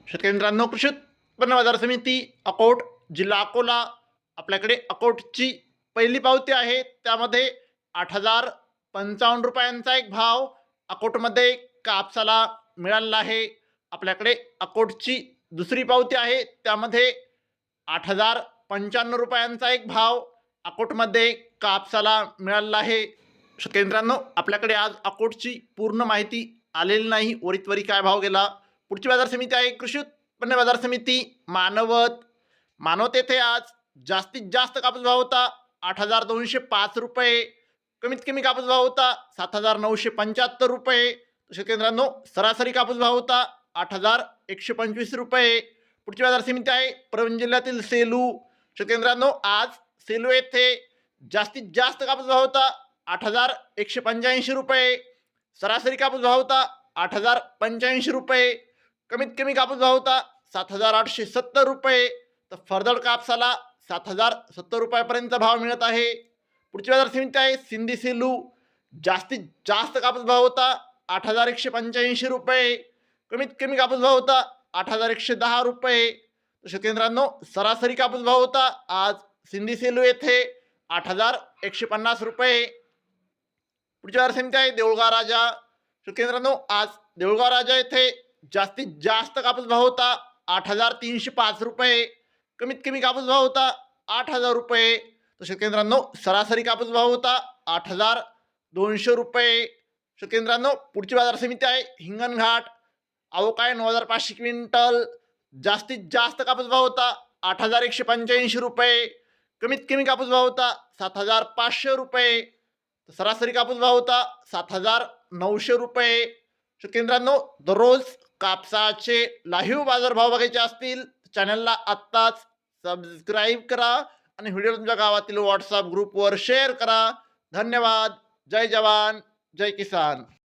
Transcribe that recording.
शेतकरी मित्रांनो, कृषी उत्पन्न बाजार समिती अकोट जिल्हा अकोला आपल्याकडे अकोटची पहिली पावती आहे. त्यामध्ये 8,055 एक भाव अकोटमध्ये कापसाला मिळालेला आहे. आपल्याकडे अकोटची दुसरी पावती आहे. त्यामध्ये 8,095 एक भाव अकोटमध्ये कापसाला मिळालेला आहे. शेतकरी मित्रांनो, आपल्याकडे आज अकोटची पूर्ण माहिती आलेली नाही. वरी काय भाव गेला. पुढची बाजार समिती आहे कृषी उत्पन्न बाजार समिती मानवत. मानवत येथे आज जास्तीत जास्त कापूस भाव होता 8,205 रुपये. कमीत कमी कापूस भाव होता 7,975 रुपये. शेतकरी मित्रांनो, सरासरी कापूस भाव होता 8,125 रुपये. पुढची बाजार समिती आहे परभणी जिल्ह्यातील सेलू. शेतकरी मित्रांनो, आज सेलू येथे जास्तीत जास्त कापूस भाव होता 8,185 रुपये. सरासरी कापूस भाव होता 8,085 रुपये. कमीत कमी कापूस भाव होता 7,870 रुपये. तर फरदड कापसाला 7,070 रुपयापर्यंत भाव मिळत आहे. पुढची बाजार समिती आहे सिंधी सेलू. जास्तीत जास्त कापूस भाव होता 8,185 रुपये. कमीत कमी कापूस भाव होता 8,110 रुपये. शेतकरी मित्रांनो, सरासरी कापूस भाव होता आज सिंधी सेलू येथे 8,150 रुपये. पुढची बाजार समिती आहे देऊळगाव राजा. शेतकरी मित्रांनो, आज देऊळगाव राजा येथे जास्तीत जास्त कापूस भाव होता 8,305 रुपये. कमीत कमी कापूस भाव होता 8,000 रुपये. तर शेतकरी मित्रांनो, सरासरी कापूस भाव होता 8,200 रुपये. शेतकरी मित्रांनो, पुढची बाजार समिती आहे हिंगणघाट. अवकाळी 9,500 क्विंटल. जास्तीत जास्त कापूस भाव होता 8,185 रुपये. कमीत कमी कापूस भाव होता 7,500 रुपये. सरासरी कापूस भाव होता 7,900 रुपये. शेतकरी मित्रांनो, दररोज कापसाचे लाईव्ह बाजारभाव बघायचे असतील चॅनलला आत्ताच सबस्क्राईब करा आणि व्हिडिओ तुमच्या गावातील व्हॉट्सअप ग्रुपवर शेअर करा. धन्यवाद. जय जवान, जय किसान.